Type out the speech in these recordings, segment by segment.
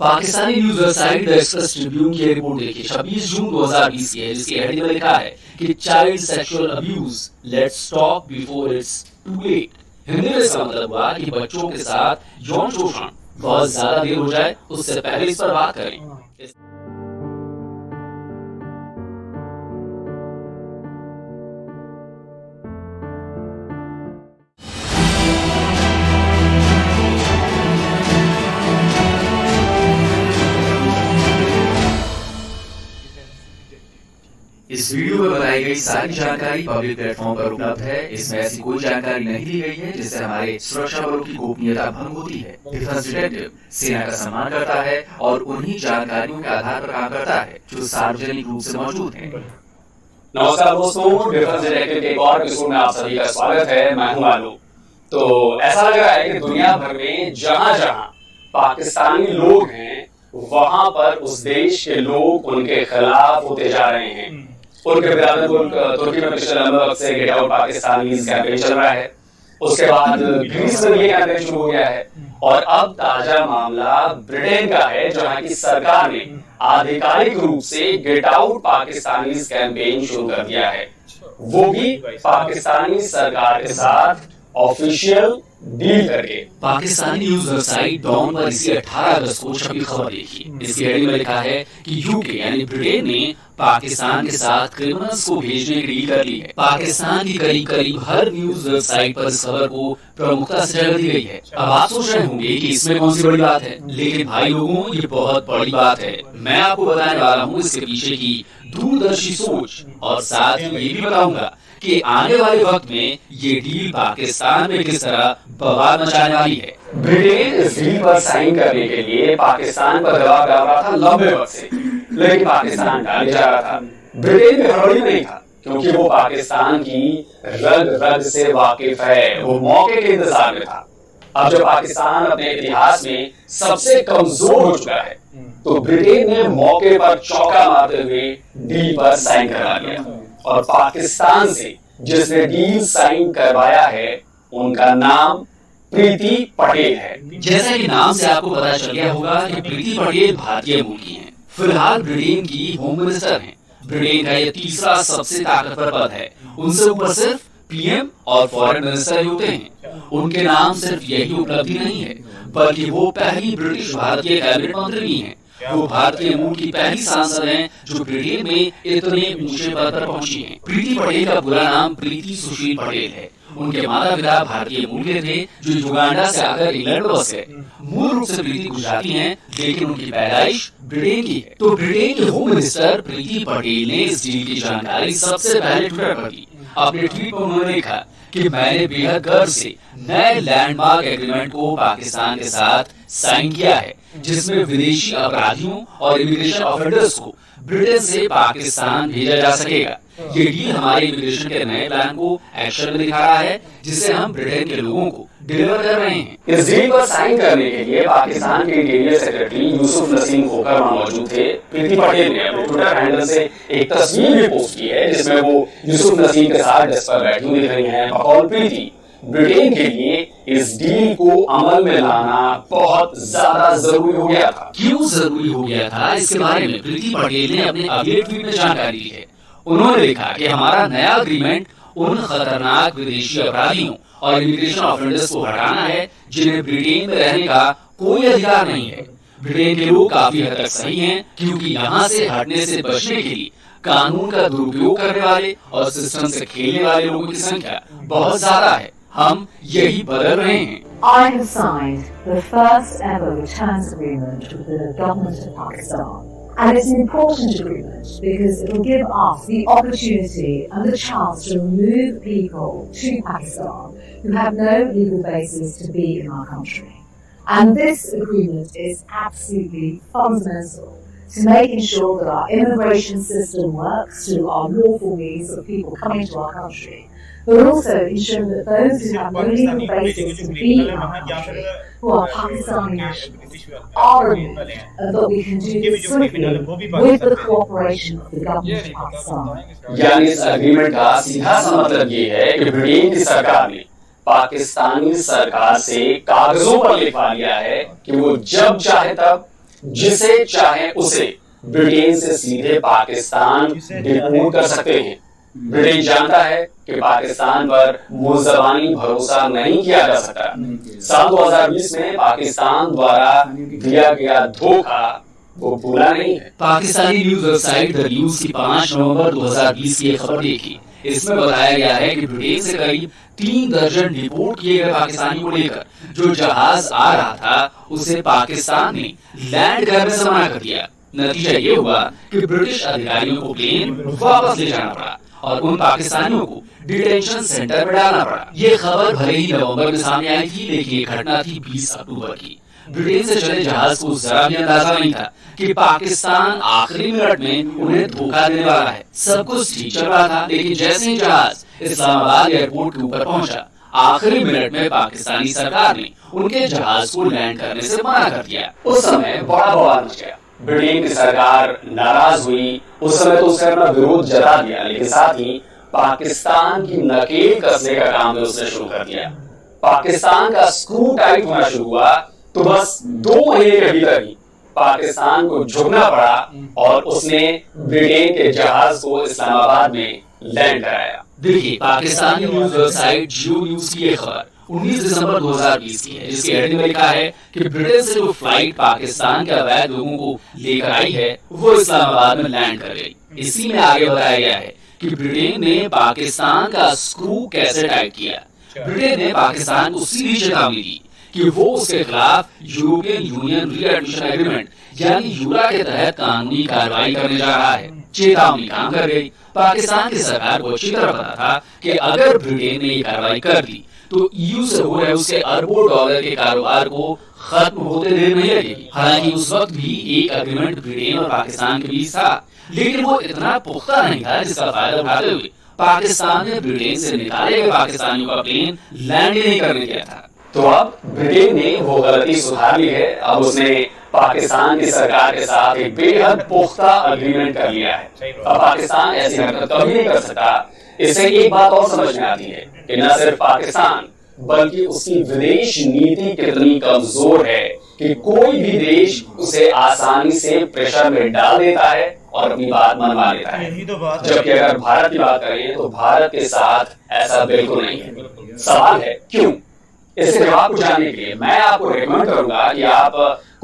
Pakistani news website the express Tribune की report देखिए 26 जून 2020 की है, जिसकी हेडिंग में लिखा है कि child sexual abuse, let's talk before it's too late. Hindi में इसका मतलब हुआ कि बच्चों के साथ यौन शोषण बहुत ज्यादा देर हो जाए उससे पहले इस पर बात करें। इस वीडियो में बताई गई सारी जानकारी पब्लिक प्लेटफॉर्म पर उपलब्ध है। इसमें ऐसी कोई जानकारी नहीं दी गई है जिससे हमारे सुरक्षा बलों की गोपनीयता भंग होती है। डिफेंस डिटेक्टिव सेना का सम्मान करता है और उन्हीं जानकारियों के आधार पर काम करता है जो सार्वजनिक रूप से मौजूद है। नमस्कार दोस्तों, डिफेंस डिटेक्टिव के एक और एपिसोड में आप सभी का स्वागत है। मैं हूं आलू। तो ऐसा लग रहा है कि दुनिया भर में जहां-जहां पाकिस्तानी लोग हैं, वहां पर उस देश के लोग उनके खिलाफ होते जा रहे हैं। उनके तुर्की में पिछले लंबे वक्त से गेट आउट पाकिस्तानीज़ कैंपेन चल रहा है। उसके बाद ग्रीस में ये कैंपेन शुरू हो गया है और अब ताजा मामला ब्रिटेन का है, जहां की सरकार ने आधिकारिक रूप से गेट आउट पाकिस्तानीज़ कैंपेन शुरू कर दिया है, वो भी पाकिस्तानी सरकार के साथ ऑफिशियल डील करके। पाकिस्तानी न्यूज वेबसाइट डॉन पर इसी 18 अगस्त को छपी खबर देखी। इसकी हेडिंग में लिखा है कि यूके यानी ब्रिटेन ने पाकिस्तान के साथ क्रिमिनल्स को भेजने की डील कर ली है। पाकिस्तान की करीब हर न्यूज वेबसाइट पर इस खबर को प्रमुखता से जगह दी गई है। अब आप सोच रहे होंगे कि इसमें कौन सी बड़ी बात है, लेकिन भाई लोगों, ये बहुत बड़ी बात है। मैं आपको बताने वाला हूँ इसके पीछे की दूरदर्शी सोच और साथ ही ये भी बताऊंगा कि आने वाले वक्त में ये डील पाकिस्तान में किस तरह बवाल मचाने वाली है। ब्रिटेन इस डील पर साइन करने के लिए पाकिस्तान पर दबाव डाल रहा था लंबे वक्त से, लेकिन पाकिस्तान टाले जा रहा था। ब्रिटेन में हड़बड़ी नहीं था, क्योंकि वो पाकिस्तान की रग रग से वाकिफ है, वो मौके के इंतजार में था। अब जब पाकिस्तान अपने इतिहास में सबसे कमजोर हो चुका है, तो ब्रिटेन ने मौके पर चौका मारते हुए डील पर साइन करवा लिया और पाकिस्तान से जिसने डील साइन करवाया है उनका नाम प्रीति पटेल है। जैसा कि नाम से आपको पता चल गया होगा कि प्रीति पटेल भारतीय मूल की हैं। फिलहाल ब्रिटेन की होम मिनिस्टर हैं। ब्रिटेन का यह तीसरा सबसे ताकतवर पद है। उनसे ऊपर सिर्फ पीएम और फॉरेन मिनिस्टर ही होते हैं। उनके नाम सिर्फ यही उपलब्धि नहीं है, बल्कि वो पहली ब्रिटिश भारतीय कैबिनेट मंत्री भी हैं। वो भारतीय मूल की पहली सांसद हैं जो ब्रिटेन में इतने ऊंचे पद पर पहुंची हैं। प्रीति पटेल का पूरा नाम प्रीति सुशील पटेल है। उनके माता पिता भारतीय मूल के थे जो युगांडा से आकर इंग्लैंड में बसे। मूल रूप से प्रीति गुजराती हैं, लेकिन उनकी पैदाइश ब्रिटेन की है। तो ब्रिटेन के होम मिनिस्टर प्रीति पटेल ने इस डील की जानकारी सबसे पहले ट्विटर पर दी। अपने ट्वीट में उन्होंने लिखा कि मैंने बेहद गर्व से नए लैंडमार्क एग्रीमेंट को पाकिस्तान के साथ साइन किया है, जिसमें विदेशी अपराधियों और इमिग्रेशन ऑफेंडर्स को ब्रिटेन से पाकिस्तान भेजा जा सकेगा। ये डील हमारे इमिग्रेशन के नए प्लान को एक्शन में दिखा रहा है, जिसे हम ब्रिटेन के लोगों को डिलीवर कर रहे हैं। इस डील पर साइन करने के लिए पाकिस्तान के इंटीरियर सेक्रेटरी यूसुफ नसीम खोकर वहां मौजूद थे। प्रीति पटेल ने अपने ट्विटर हैंडल से एक तस्वीर भी पोस्ट की है, जिसमें वो यूसुफ नसीम के साथ डेस्क पर बैठी हुई दिख रही हैं। बकौल प्रीति, ब्रिटेन के लिए इस डील को अमल में लाना बहुत ज्यादा जरूरी हो गया था। क्यों जरूरी हो गया था, इसके बारे में प्रीति पटेल ने अपने अगले ट्वीट में जानकारी दी है। उन्होंने लिखा कि हमारा नया अग्रीमेंट उन खतरनाक विदेशी अपराधियों और इमिग्रेशन ऑफेंडर्स को हटाना है जिन्हें ब्रिटेन में रहने का कोई अधिकार नहीं है। ब्रिटेन के लोग काफी हद तक सही हैं, क्योंकि यहाँ से हटने से बचने के लिए कानून का दुरुपयोग करने वाले और सिस्टम से खेलने वाले लोगों की संख्या बहुत ज्यादा है। हम यही बदल रहे हैं। I have signed the first ever returns agreement with the government of Pakistan. And it's an important agreement because it will give us the opportunity and the chance to remove people to Pakistan who have no legal basis to be in our country. And this agreement is absolutely fundamental to making sure that our immigration system works through our lawful means of people coming to our country, but also ensuring that those who have no legal basis to be in our country, who are Pakistani nationals, are removed, and that we can do this swiftly with the cooperation of the government of Pakistan. यानी इस agreement का सीधा सा मतलब ये है कि Britain की सरकार ने पाकिस्तानी सरकार से कागजों पर लिखवा लिया है कि वो जब चाहे तब जिसे चाहे उसे ब्रिटेन से सीधे पाकिस्तान डिपोर्ट कर सकते हैं। ब्रिटेन जानता है कि पाकिस्तान पर मुल्ज़मानी भरोसा नहीं किया जा सकता। साल 2020 में पाकिस्तान द्वारा दिया गया धोखा वो भूला नहीं है। Pakistani news website the news की 5 नवंबर 2020 की खबर देखी। इसमें बताया गया है कि ब्रिटेन से करीब 3 दर्जन डिपोर्ट किए गए पाकिस्तानियों को लेकर जो जहाज आ रहा था उसे पाकिस्तान ने लैंड करने से मना कर दिया। नतीजा ये हुआ कि ब्रिटिश अधिकारियों को प्लेन वापस ले जाना पड़ा और उन पाकिस्तानियों को डिटेंशन सेंटर में डालना पड़ा। ये खबर भले ही नवंबर में सामने आई थी, लेकिन ये घटना थी 20 अक्टूबर की। ब्रिटेन से चले जहाज को जरा भी अंदाजा नहीं था कि पाकिस्तान आखिरी मिनट में उन्हें धोखा देने वाला है। सब कुछ ठीक चल रहा था, लेकिन जैसे ही जहाज इस्लामाबाद एयरपोर्ट के ऊपर पहुंचा, आखिरी मिनट में पाकिस्तानी सरकार ने उनके जहाज को लैंड करने से मना कर दिया। उस समय बड़ा बवाल मच गया। ब्रिटेन की सरकार नाराज हुई। उस समय तो उसने अपना विरोध जता दिया, लेकिन साथ ही पाकिस्तान की नकेल कसने का काम भी उसने शुरू कर दिया। पाकिस्तान का स्क्रू टाइट होना शुरू हुआ तो बस 2 महीने के भीतर ही पाकिस्तान को झुकना पड़ा और उसने ब्रिटेन के जहाज को इस्लामाबाद में लैंड कराया। देखिए, पाकिस्तानी न्यूज वेबसाइट जियो न्यूज की एक खबर 19 दिसंबर 2020 की है, जिसके हेडिंग में लिखा है कि ब्रिटेन से जो फ्लाइट पाकिस्तान के अवैध लोगों को लेकर आई है वो इस्लामाबाद में लैंड कर गई। इसी में आगे बताया गया है कि ब्रिटेन ने पाकिस्तान का स्क्रू कैसे टाइट किया। ब्रिटेन ने पाकिस्तान को सीधी चेतावनी दी कि वो उसके खिलाफ यूरोपियन यूनियन रीएडमिशन एग्रीमेंट यानी यूरा के तहत कानूनी कार्रवाई करने जा रहा है। चेतावनी काम कर गई। पाकिस्तान की सरकार को अच्छी तरह पता था कि अगर ब्रिटेन ने ये कार्रवाई कर दी तो ईयू से हो रहे उसके अरबों डॉलर के कारोबार को खत्म होते देर नहीं लगेगी। हालांकि उस वक्त भी एक एग्रीमेंट ब्रिटेन और पाकिस्तान के बीच था, लेकिन वो इतना पुख्ता नहीं था जिसका फायदा उठाते हुए पाकिस्तान ने ब्रिटेन से निकाले गए पाकिस्तानियों का प्लेन लैंड ही नहीं करने दिया था। तो अब ब्रिटेन ने वो गलती सुधार ली है। अब उसने पाकिस्तान की सरकार के साथ एक बेहद पुख्ता एग्रीमेंट कर लिया है। अब पाकिस्तान ऐसी हरकत कभी नहीं कर सकता। इससे एक बात और समझ में आती है कि न सिर्फ पाकिस्तान बल्कि उसकी विदेश नीति कितनी कमजोर है कि कोई भी देश उसे आसानी से प्रेशर में डाल देता है और अपनी बात मनवा लेता है। जबकि अगर भारत की बात करें तो भारत के साथ ऐसा बिल्कुल नहीं है। सवाल है क्यों? इसके जवाब को जानने के लिए मैं आपको रिकमेंड करूंगा कि आप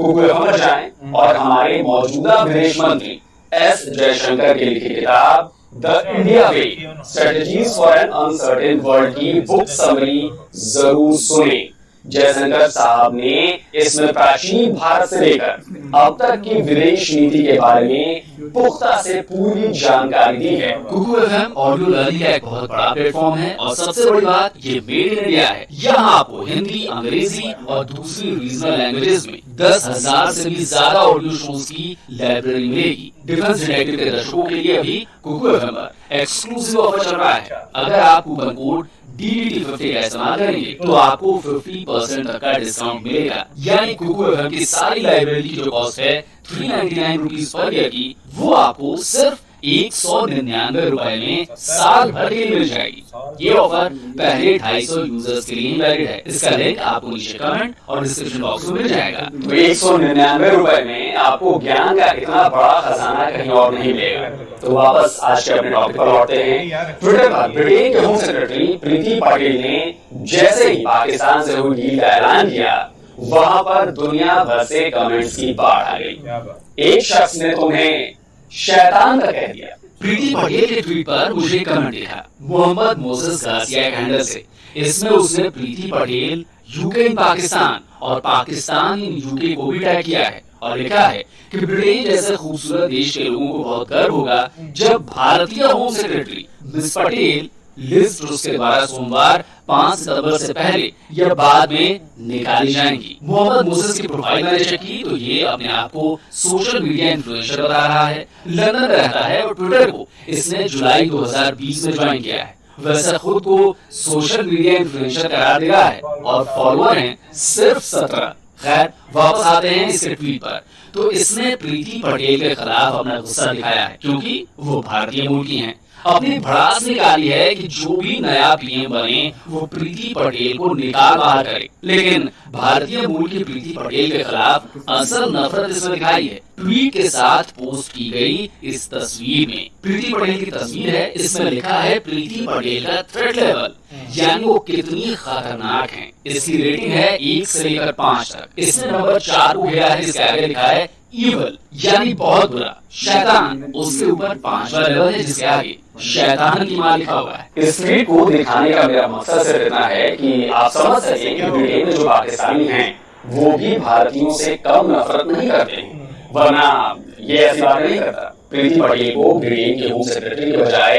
गूगल पर जाएं और हमारे मौजूदा विदेश मंत्री एस जयशंकर की लिखी किताब the India way strategies for an uncertain world की बुक समरी जरूर सुने। जयशंकर साहब ने इसमें प्राचीन भारत से लेकर अब तक की विदेश नीति के बारे में पुख्ता से पूरी जानकारी दी है। कुकू एफएम ऑडियो लर्निंग का एक बहुत बड़ा प्लेटफॉर्म है और सबसे बड़ी बात ये मेड इन इंडिया है। यहाँ आपको हिंदी, अंग्रेजी और दूसरी रीजनल लैंग्वेजेस में 10,000 से भी ज्यादा ऑडियो शोज की लाइब्रेरी मिलेगी। डिफेंस डिटेक्टिव के दर्शकों के लिए अभी कुकू एफएम पर एक्सक्लूसिव ऑफर चल रहा है। अगर आप कूपन कोड DDT50 का इस्तेमाल करेंगे तो आपको 50% तक का डिस्काउंट मिलेगा। यानी कुकू एफएम की सारी लाइब्रेरी की जो कॉस्ट है 399 रुपीज पर ईयर की, वो आपको सिर्फ 199 रुपए में साल भर के लिए मिल जाएगी। ये ऑफर पहले 250 यूजर्स के लिए वैलिड है। इसका लिंक आपको नीचे कमेंट और डिस्क्रिप्शन बॉक्स में मिल जाएगा। तो 199 रुपए में आपको ज्ञान का इतना बड़ा खजाना कहीं और नहीं मिलेगा। तो वापस आज के अपने टॉपिक पर लौटते हैं। ट्विटर पर ब्रिटेन के होम सेक्रेटरी प्रीति पाटिल ने जैसे ही पाकिस्तान से हुई डील का ऐलान किया, वहां पर दुनिया भर से कमेंट्स की बाढ़ आ गई। एक शख्स ने तुम्हें शैतान का कह दिया। प्रीति पटेल के ट्वीट पर मुझे कमेंट देखा मोहम्मद मोसेस गासिया के हैंडल से। इसमें उसने प्रीति पटेल यूके इन पाकिस्तान और पाकिस्तान इन यूके को भी टैग किया है और लिखा है कि ब्रिटेन जैसे खूबसूरत देश के लोगों को बहुत गर्व होगा जब भारतीय home secretary miss Patel Liz Truss के द्वारा सोमवार 5 सितंबर से पहले या बाद में निकाली जाएंगी। मोहम्मद मोसेस की प्रोफाइल मैंने चेक की तो ये अपने आप को सोशल मीडिया इन्फ्लुएंसर बता रहा है। लंदन में रहता है और ट्विटर को इसने जुलाई 2020 में ज्वाइन किया है। वैसे खुद को सोशल मीडिया इन्फ्लुएंसर करार दे रहा है और फॉलोअर हैं सिर्फ 17। खैर, वापस आते हैं इसके ट्वीट पर। तो इसने प्रीति पटेल के खिलाफ अपना गुस्सा दिखाया है क्योंकि वो भारतीय मूल की हैं। अपनी भड़ास निकाली है कि जो भी नया पीएम बने वो प्रीति पटेल को निकाल बाहर करे। लेकिन भारतीय मूल की प्रीति पटेल के खिलाफ असल नफरत इसमें दिखाई है। ट्वीट के साथ पोस्ट की गई इस तस्वीर में प्रीति पटेल की तस्वीर है। इसमें लिखा है प्रीति पटेल का थ्रेट लेवल, यानी वो कितनी खतरनाक हैं। इसकी रेटिंग है 1 से लेकर 5 तक। इसमें नंबर 4 को गया है, जिसके आगे लिखा है इवल, यानी बहुत बुरा, शैतान। उसके ऊपर 5वां लेवल है, जिसके आगे शैतान की मां लिखा हुआ है। इस ट्वीट को दिखाने का मेरा मकसद सिर्फ इतना है कि आप समझ सकें कि ब्रिटेन में जो पाकिस्तानी हैं वो भी भारतीयों से कम नफरत नहीं करते हैं, वरना ये ऐसी बात नहीं करता। प्रीति पटेल को ब्रिटेन के होम सेक्रेटरी के बजाय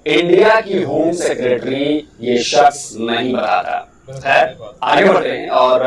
इंडिया की होम सेक्रेटरी ये शख्स नहीं बताता। खैर आगे बढ़ते हैं और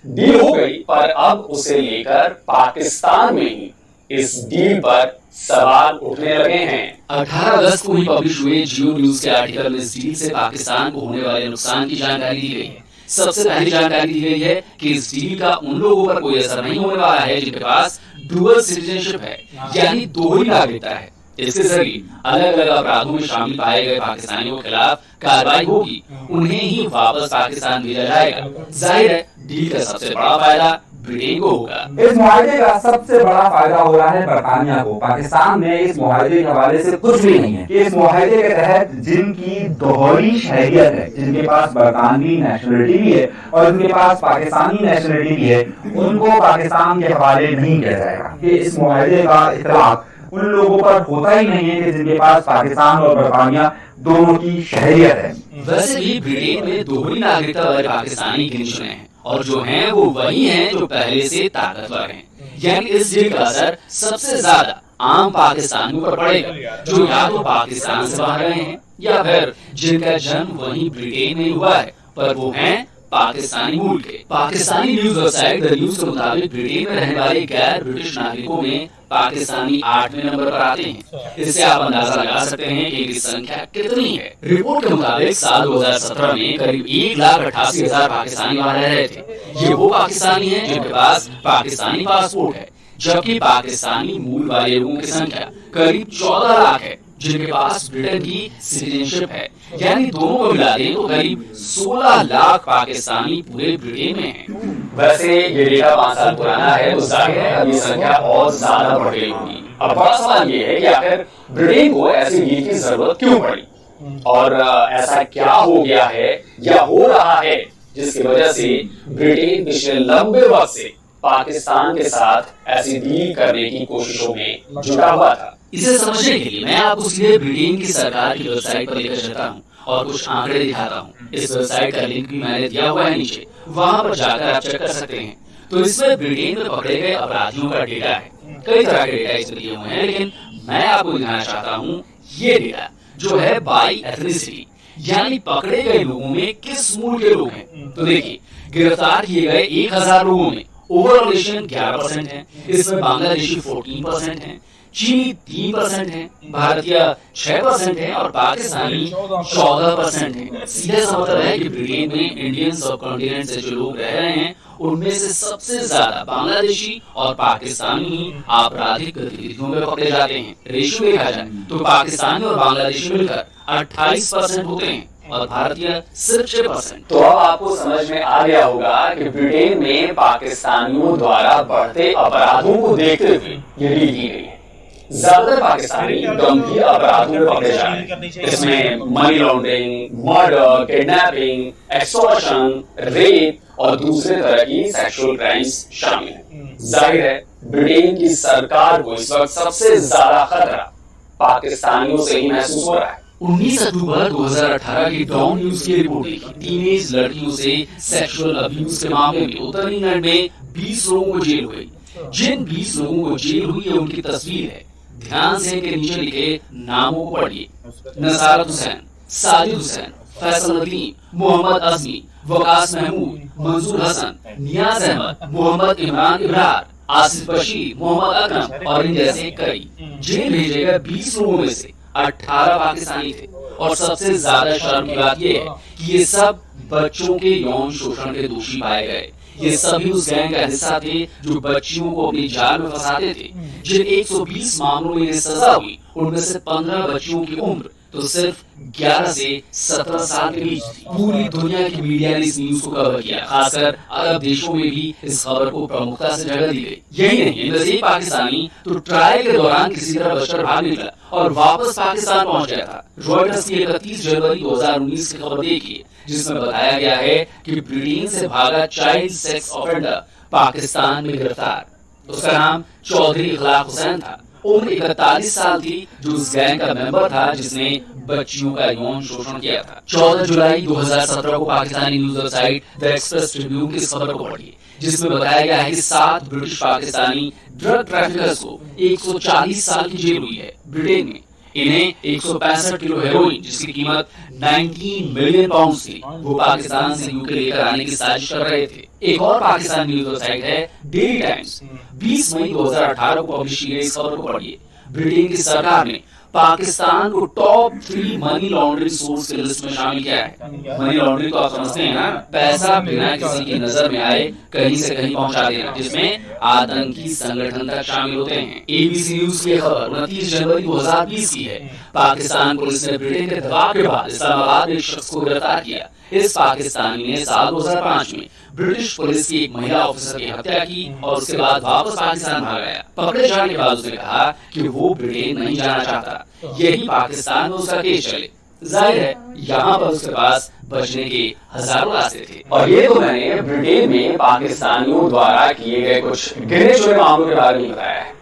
डील हो गई, पर अब उसे लेकर पाकिस्तान में ही इस डील पर सवाल उठने लगे हैं। 18 अगस्त को ही पब्लिश हुए जियो न्यूज के आर्टिकल में इस डील से पाकिस्तान को होने वाले नुकसान की जानकारी दी गई है। सबसे पहली जानकारी दी गई है कि इस डील का उन लोगों पर कोई असर नहीं होने वाला है जिनके पास डुअल सिटीजनशिप है, यानी दोहरी नागरिकता है। इसके जरिए अलग अलग अपराधों में शामिल पाए गए पाकिस्तानियों के खिलाफ कार्रवाई होगी, उन्हें ही वापस पाकिस्तान भेजा जाएगा। जाहिर है डील का सबसे बड़ा फायदा ब्रिटेन को होगा। इस मुआहदे का सबसे बड़ा फायदा हो रहा है बरतानिया को। पाकिस्तान में इस मुआहदे के हवाले से कुछ भी नहीं है कि इस मुआहदे के तहत जिनकी दोहरी शहरियत है, जिनके पास बरतानवी नेशनलिटी भी है और जिनके पास पाकिस्तानी नेशनलिटी भी है, उनको पाकिस्तान के हवाले नहीं किया जाएगा। कि इस मुआहदे का इतलाक उन लोगों पर होता ही नहीं है कि जिनके पास पाकिस्तान और बरतानिया दोनों की शहरियत है। वैसे भी ब्रिटेन में दोहरी नागरिकता वाले पाकिस्तानी गिने चुने हैं और जो हैं वो वही हैं जो पहले से ताकतवर हैं। यानी इस डील का असर सबसे ज्यादा आम पाकिस्तानियों पर पड़ेगा जो या तो पाकिस्तान से बाहर रहे हैं या फिर जिनका जन्म वहीं ब्रिटेन में हुआ है पर वो हैं पाकिस्तानी मूल के। Pakistani news website the news के मुताबिक ब्रिटेन में रहने वाले गैर ब्रिटिश नागरिकों में पाकिस्तानी 8वें नंबर पर आते हैं। इससे आप अंदाजा लगा सकते हैं कि इनकी संख्या कितनी है। रिपोर्ट के मुताबिक साल 2017 में करीब 1,88,000 पाकिस्तानी वहां रह रहे थे। ये वो पाकिस्तानी हैं जिनके पास पाकिस्तानी पासपोर्ट है, जबकि पाकिस्तानी मूल वाले लोगों की संख्या करीब 14 लाख है जिनके पास ब्रिटेन की सिटीजनशिप है। यानी दोनों को मिला दें तो करीब 16 लाख पाकिस्तानी पूरे ब्रिटेन में हैं। वैसे ये डेटा 5 साल पुराना है, तो जाहिर है अब ये संख्या और ज्यादा बढ़ गई होगी। अब बड़ा सवाल ये है कि आखिर ब्रिटेन को ऐसी डील की जरूरत क्यों पड़ी और ऐसा क्या हो गया है या हो रहा है जिसकी वजह से ब्रिटेन पिछले लंबे वक्त से पाकिस्तान के साथ ऐसी डील करने की कोशिशों में जुटा हुआ था। इसे समझने के लिए मैं आपको सीधे ब्रिटेन की सरकार की वेबसाइट पर लेकर चलता हूँ और कुछ आंकड़े दिखाता हूँ। इस वेबसाइट का लिंक भी मैंने दिया हुआ है नीचे, वहां पर जाकर आप चेक कर सकते हैं। तो इसमें ब्रिटेन में पकड़े गए अपराधियों का डेटा है। कई तरह के डेटा इसमें दिए हुए हैं, लेकिन मैं आपको दिखाना चाहता हूँ ये डेटा जो है बाई एथनिसिटी, यानी पकड़े गए लोगों में किस मूल के लोग हैं। तो देखिए गिरफ्तार किए गए 1000 लोगों में ओवरऑल एशियन 11% है, इसमें बांग्लादेशी 14% है, चीनी 3% है, भारतीय 6% है और पाकिस्तानी 14% है। सीधे सा मतलब है कि ब्रिटेन में इंडियन सब कॉन्टिनेंट से जो लोग रह रहे हैं उनमें से सबसे ज्यादा बांग्लादेशी और पाकिस्तानी ही आपराधिक गतिविधियों में पकड़े जाते हैं। रेशियो देखा जाए तो पाकिस्तानी और बांग्लादेशी मिलकर 28% होते हैं और भारतीय सिर्फ 6%। तो अब आपको समझ में आ गया होगा कि ब्रिटेन में पाकिस्तानियों द्वारा बढ़ते अपराधों को देखते हुए ये डील की गई है। ज्यादातर पाकिस्तानी गंभीर अपराधों में पकड़े जा रहे हैं। इसमें money laundering, murder, kidnapping, extortion, rape और दूसरे तरह की सेक्सुअल क्राइम्स शामिल हैं। जाहिर है ब्रिटेन की सरकार को इस वक्त सबसे ज्यादा खतरा पाकिस्तानियों से ही महसूस हो रहा है। 19 अक्टूबर 2018 की डॉन न्यूज की रिपोर्ट थी। टीनेज लड़कियों से सेक्सुअल अब्यूज के मामले में उत्तर इंग्लैंड में 20 लोगों को जेल हुई। जिन 20 लोगों को जेल हुई है उनकी तस्वीर है, ध्यान से इनके नीचे लिखे नामों को पढ़िए। नसारत हुसैन, साजिद हुसैन, फैसल नदीम, मोहम्मद अजमी, वकास महमूद, मंजूर हसन, नियाज अहमद, मोहम्मद इमरान इब्रार, आसिफ बशीर, मोहम्मद अकरम और इन जैसे कई। जेल भेजे गए 20 लोगों में से 18 पाकिस्तानी थे और सबसे ज्यादा शर्म की बात यह है कि ये सब बच्चों के यौन शोषण के दोषी पाए गए। ये सभी उस गैंग का हिस्सा थे जो बच्चियों को अपनी जाल में फंसाते थे। जिन 120 मामलों में सजा हुई उनमें से 15 बच्चियों की उम्र तो सिर्फ 11 से 17 साल के बीच थी। पूरी दुनिया की मीडिया ने इस न्यूज को कवर किया, खासकर अरब देशों में भी इस खबर को प्रमुखता से जगह दी गई। यही नहीं, इनमें से एक पाकिस्तानी तो ट्रायल के दौरान किसी तरह बचकर भाग निकला और वापस पाकिस्तान पहुंच गया था। रॉयटर्स की 31 जनवरी 2019 की खबर देखिए, जिसमें बताया गया है कि ब्रिटेन से भागा चाइल्ड सेक्स ऑफेंडर पाकिस्तान में गिरफ्तार। उसका नाम चौधरी इखलाक हुसैन था। उम्र 41 साल थी, जो उस गैंग का मेंबर था जिसने बच्चियों का यौन शोषण किया था। 14 जुलाई 2017 को Pakistani news website the express Tribune की इस खबर को पढ़िए, जिसमें बताया गया है कि 7 ब्रिटिश पाकिस्तानी ड्रग ट्रैफिकर्स को 140 साल की जेल हुई है ब्रिटेन में। इन्हें 165 किलो हेरोइन, जिसकी कीमत 19 मिलियन पाउंड थी, वो पाकिस्तान से यूके लेकर आने की साजिश कर रहे थे। एक और पाकिस्तानी न्यूज वेबसाइट है डेली टाइम्स, 20 मई 2018 को पब्लिश की गई इस खबर को पढ़िए। ब्रिटेन की सरकार ने पाकिस्तान को टॉप 3 मनी लॉन्ड्रिंग सोर्स की लिस्ट में शामिल किया है। मनी लॉन्ड्रिंग तो आप समझते हैं ना, पैसा बिना किसी की नजर में आए कहीं से कहीं पहुंचा देना, जिसमें आतंकी संगठन तक शामिल होते हैं। ABC न्यूज की खबर 29 जनवरी 2020 की है। पाकिस्तान पुलिस ने ब्रिटेन के दबाव के बाद इस्लामाबाद में एक शख्स को गिरफ्तार किया। इस पाकिस्तानी ने साल 2005 में ब्रिटिश पुलिस की एक महिला ऑफिसर की हत्या की और उसके बाद वापस पाकिस्तान भाग गया। पकड़े जाने के बाद उसने कहा कि वो ब्रिटेन नहीं जाना चाहता, यही पाकिस्तान में उसका केस चले। जाहिर है यहाँ पर उसके पास बचने के हजारों रास्ते थे। और ये तो मैंने ब्रिटेन में पाकिस्तानियों द्वारा किए गए कुछ गिने चुने मामलों के बारे में बताया है,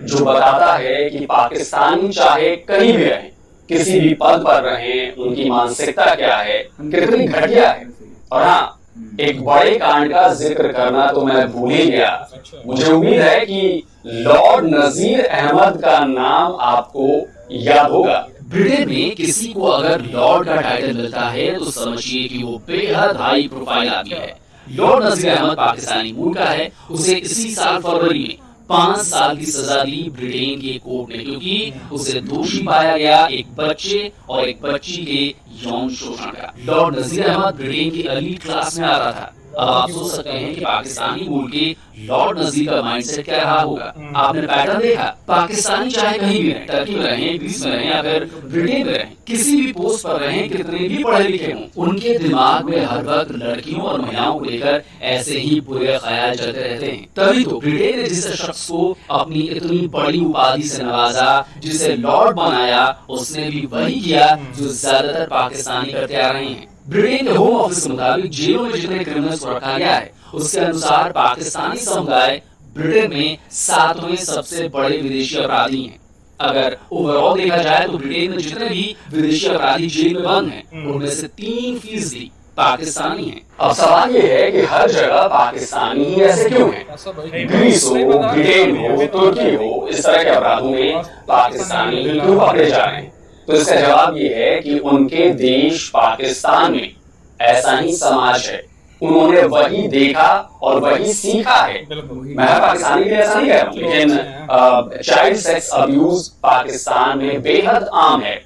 जो बताता है कि पाकिस्तानी चाहे कहीं भी रहें, किसी भी पद पर रहें, उनकी मानसिकता क्या है, कितनी घटिया है। और हाँ, एक बड़े कांड का जिक्र करना तो मैं भूल ही गया। मुझे उम्मीद है कि लॉर्ड नजीर अहमद का नाम आपको याद होगा। ब्रिटेन में किसी को अगर लॉर्ड का टाइटल मिलता है तो समझिए कि वो बेहद हाई प्रोफाइल आदमी है। लॉर्ड नजीर अहमद पाकिस्तानी मूल का है। उसे इसी साल फरवरी में 5 साल की सजा दी ब्रिटेन की कोर्ट ने, क्योंकि उसे दोषी पाया गया एक बच्चे और एक बच्ची के यौन शोषण का। लॉर्ड नजीर अहमद ब्रिटेन की एलीट क्लास में आ रहा था। अब आप सोच सकते हैं कि पाकिस्तानी मूल के लॉर्ड नजीर का माइंडसेट क्या रहा होगा। आपने पैटर्न देखा, पाकिस्तानी चाहे कहीं भी रहें, टर्की में रहें, ग्रीस में रहें या फिर ब्रिटेन में रहें, किसी भी पोस्ट पर रहें, कितने भी पढ़े लिखे हों, उनके दिमाग में हर वक्त लड़कियों और महिलाओं को लेकर ऐसे ही बुरे ख्याल चलते रहते हैं। तभी तो ब्रिटेन ने जिस शख्स को अपनी इतनी बड़ी उपाधि से नवाजा, जिसे लॉर्ड बनाया, उसने भी वही किया जो ज्यादातर पाकिस्तानी करते आ रहे हैं। ब्रिटेन के होम ऑफिस के मुताबिक जेलों में जितने क्रिमिनल्स को रखा गया है, उसके अनुसार पाकिस्तानी समुदाय ब्रिटेन में 7वें सबसे बड़े विदेशी अपराधी हैं। अगर ओवरऑल देखा जाए तो ब्रिटेन में जितने भी विदेशी अपराधी जेल में बंद हैं, उनमें से 3% पाकिस्तानी हैं। अब सवाल ये है कि हर जगह पाकिस्तानी ही ऐसे क्यों हैं? ग्रीस हो, ब्रिटेन हो, तुर्की हो, इस तरह के अपराधों में पाकिस्तानी ही क्यों पकड़े जा रहे हैं? तो इसका जवाब ये है कि उनके देश पाकिस्तान में ऐसा ही समाज है। उन्होंने वही देखा और वही सीखा है। मैं पाकिस्तानी के लिए ऐसा नहीं कह रहा हूँ, लेकिन चाइल्ड सेक्स अब्यूज पाकिस्तान में बेहद आम है।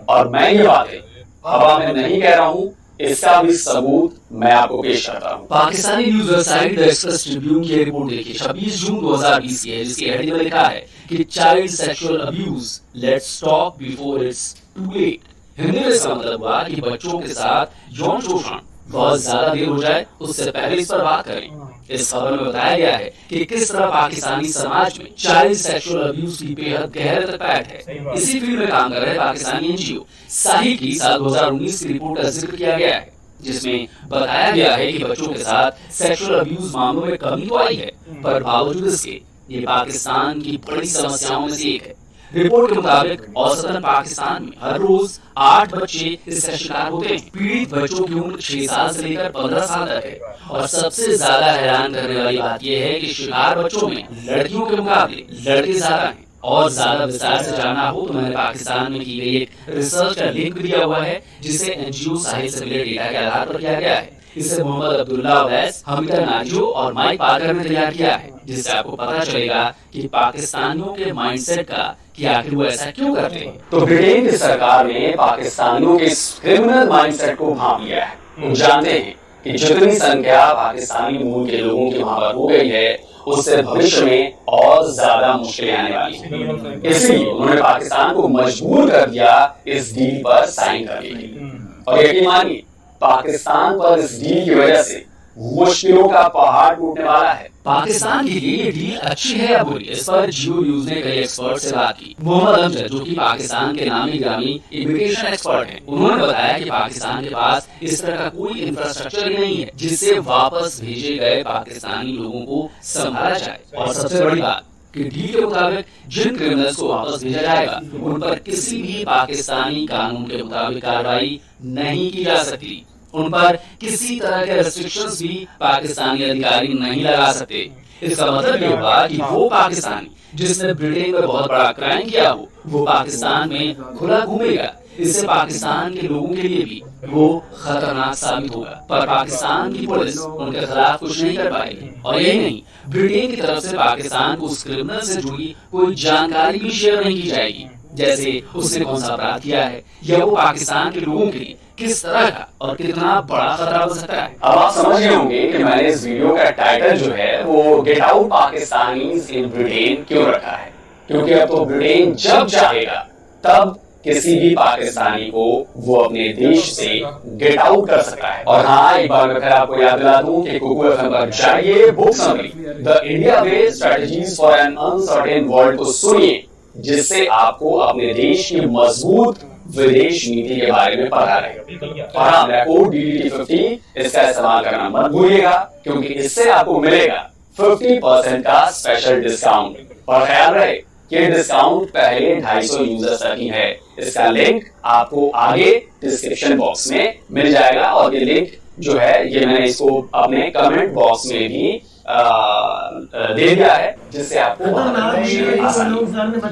और मैं ये बातें हवा में नहीं कह रहा हूँ, इसका भी सबूत मैं आपको पेश करता हूँ। Pakistani news website the express Tribune की रिपोर्ट देखिए, 26 जून 2020 की है, जिसकी हेडिंग में लिखा है कि child sexual abuse, let's talk before it's too late. Hindi में इसका मतलब हुआ कि बच्चों के साथ यौन शोषण बहुत ज्यादा देर हो जाए, उससे पहले इस पर बात करें। इस खबर में बताया गया है कि किस तरह पाकिस्तानी समाज में चाइल्ड सेक्सुअल अब्यूज की बेहद गहरे तक पैठ है। इसी फील्ड में काम कर रहे पाकिस्तानी एनजीओ साही की साल 2019 की रिपोर्ट का जिक्र किया गया है, जिसमें बताया गया है कि बच्चों के साथ सेक्सुअल अब्यूज मामलों में कमी तो आई है, पर बावजूद इसके ये पाकिस्तान की बड़ी समस्याओं में से एक है। रिपोर्ट के मुताबिक औसतन पाकिस्तान में हर रोज 8 बच्चे इसका शिकार होते हैं। पीड़ित बच्चों की उम्र 6 साल से लेकर 15 साल तक है। और सबसे ज्यादा हैरान करने वाली बात यह है कि शिकार बच्चों में लड़कियों के मुकाबले लड़के ज्यादा हैं। और ज्यादा विस्तार से जानना हो तो मैंने पाकिस्तान में की गई एक रिसर्च का लिंक दिया हुआ है, जिसे एनजीओ साहिल से मिले डेटा के आधार पर किया गया है। इसे मोहम्मद अब्दुल्ला अवैस, हमीदा नाजियो और माइक पार्कर ने तैयार किया है, जिससे आपको पता चलेगा कि पाकिस्तानियों के माइंडसेट का कि आखिर वो ऐसा क्यों करते हैं। तो ब्रिटेन की सरकार ने पाकिस्तानियों के इस क्रिमिनल माइंडसेट को भांप लिया है। वो जानते हैं कि जितनी संख्या पाकिस्तानी मूल के लोगों की वहां पर हो गई है, उससे भविष्य में और ज्यादा मुश्किलें आने वाली हैं। इसलिए उन्होंने पाकिस्तान को मजबूर कर दिया इस डील पर साइन करने के लिए। और यकीन मानिए, पाकिस्तान पर इस डील की वजह से मुश्किलों का पहाड़ टूटने वाला है। पाकिस्तान के लिए ये डील अच्छी है या बुरी, इस पर जियो न्यूज ने कई एक्सपर्ट से बात की। मोहम्मद अमजद, जो कि पाकिस्तान के नामी ग्रामी इमिग्रेशन एक्सपर्ट हैं, उन्होंने बताया कि पाकिस्तान के पास इस तरह का कोई इंफ्रास्ट्रक्चर ही नहीं है जिससे वापस भेजे गए पाकिस्तानी लोगों को संभाला जाए। और सबसे बड़ी बात कि डील के मुताबिक जिन क्रिमिनल्स को वापस भेजा जाएगा उन पर किसी भी पाकिस्तानी कानून के मुताबिक कार्रवाई नहीं की जा सकती। उन पर किसी तरह के रेस्ट्रिक्शंस भी पाकिस्तानी अधिकारी नहीं लगा सकते। इसका मतलब ये हुआ कि वो पाकिस्तानी जिसने ब्रिटेन में बहुत बड़ा क्राइम किया हो, वो पाकिस्तान में खुला घूमेगा। इससे पाकिस्तान के लोगों के लिए भी वो खतरनाक साबित होगा। पर पाकिस्तान की पुलिस उनके खिलाफ कुछ नहीं कर पाएगी। और यही नहीं, ब्रिटेन की तरफ से पाकिस्तान को उस क्रिमिनल से जुड़ी कोई जानकारी भी शेयर नहीं की जाएगी, जैसे उसने कौन सा अपराध किया है या वो पाकिस्तान के लोगों के लिए किस तरह का और कितना बड़ा खतरा हो सकता है। अब आप समझ गए होंगे कि मैंने इस वीडियो का टाइटल जो है वो get out Pakistanis in Britain क्यों रखा है, क्योंकि अब तो ब्रिटेन जब चाहेगा तब किसी भी पाकिस्तानी को वो अपने देश से गेट आउट कर सकता है। और हाँ, एक बार मैं फिर आपको याद दिला दूं कि कुकू एफएम पर जाइए, book summary the India way strategies for an uncertain world को सुनिए, जिससे आपको अपने देश की मजबूत विदेश नीति के बारे में पता रहेगा। और हाँ, मेरा कोड DDT50 इसका इस्तेमाल करना मत भूलिएगा, क्योंकि इससे आपको मिलेगा 50% का स्पेशल डिस्काउंट। और ख्याल रहे कि डिस्काउंट पहले 250 यूजर्स तक ही है। इसका लिंक आपको आगे डिस्क्रिप्शन बॉक्स में मिल जाएगा, और ये लिंक जो है ये मैंने इसको अपने कमेंट बॉक्स में भी दे दिया है, जिससे आपको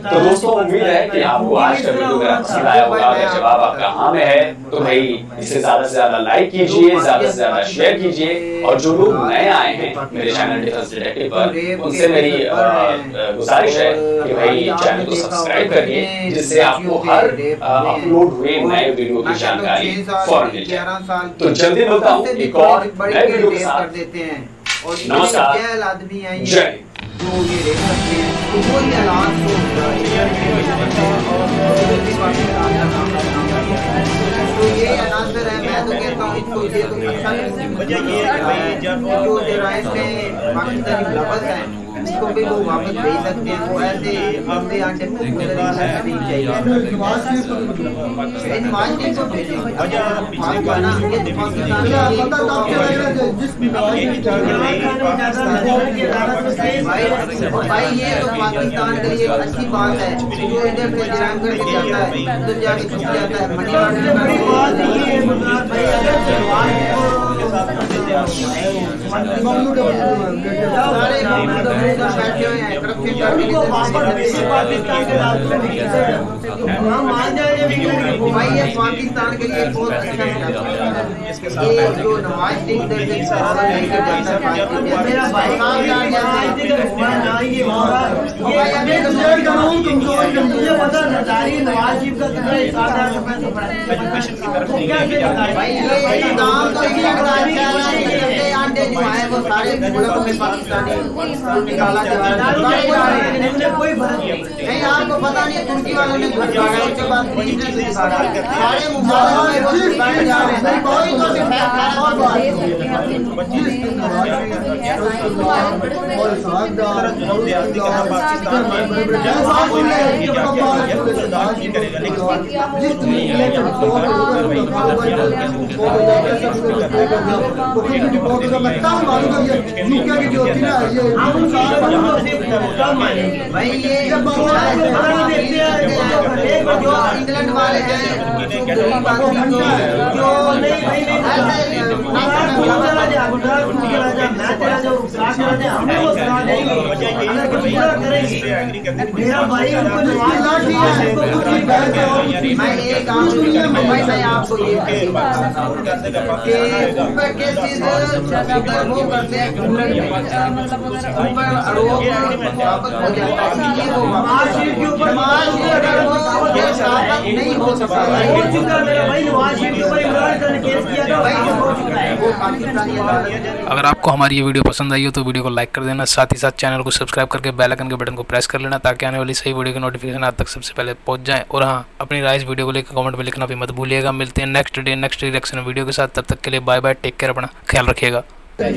तो दोस्तों उम्मीद है कि आपको आज का वीडियो मेरा पसंद आया होगा। अगर जवाब आपका हाँ में है तो भाई इसे ज्यादा से ज्यादा लाइक कीजिए, ज्यादा से ज्यादा शेयर कीजिए। और जो लोग नए आए हैं मेरे चैनल डिफेंस डिटेक्टिव पर, उनसे मेरी गुजारिश है कि भाई चैनल को सब्सक्राइब करिए, जिससे आपको हर अपलोड हुए नए वीडियो की जानकारी फौरन मिल जाए। तो जल्दी मिलता हूँ एक और नए वीडियो के साथ। नमस्कार, जय। जो ये देख सकते हैं तो वो ये हालात तो ये अनासर है। मैं तो कहता हूँ इसको ये तो अच्छा जो जराइम में पाकिस्तानी लफ्ज़ हैं इसको भी लोग वापस भेज सकते हैं। तो ऐसे हमने आटे नहीं चाहिए तो भेजेंगे भाई ये तो पाकिस्तान के लिए अच्छी बात है। जो इधर से जराइम करके जाता है तो जाके फंस जाता है मनी बैठे हुए हैं भाई ये पाकिस्तान के लिए बहुत अच्छा है। ये जो नवाज अंडे जो है वो सारे मुल्कों में पाकिस्तानी निकाला जा रहा है। कोई नहीं, आपको पता नहीं तुर्की वालों ने घर काटा, उसके बाद सारे मुबारक में वो निकाले जा रहे हैं। कोई तो भाई ये जो इंग्लैंड वाले हैं मैं एक आपको ये वो करते हैं ऊपर वो देश आजाद नहीं हो सकता है। हो चुका है मेरा भाई, नवाज शरीफ के ऊपर इमरान खान ने केस किया था, भाई जो हो चुका है वो पाकिस्तानी अदालत। अगर आपको हमारी ये वीडियो पसंद आई हो तो वीडियो को लाइक कर देना, साथ ही साथ चैनल को सब्सक्राइब करके बेल आइकन के बटन को प्रेस कर लेना ताकि आने वाली सही वीडियो की नोटिफिकेशन आप तक सबसे पहले पहुंच जाए। और हाँ, अपनी राय इस वीडियो को लेकर कमेंट में लिखना भी मत भूलिएगा। मिलते हैं next day next reaction video के साथ, तब तक के लिए बाय बाय, टेक केयर, अपना ख्याल रखिएगा। मैं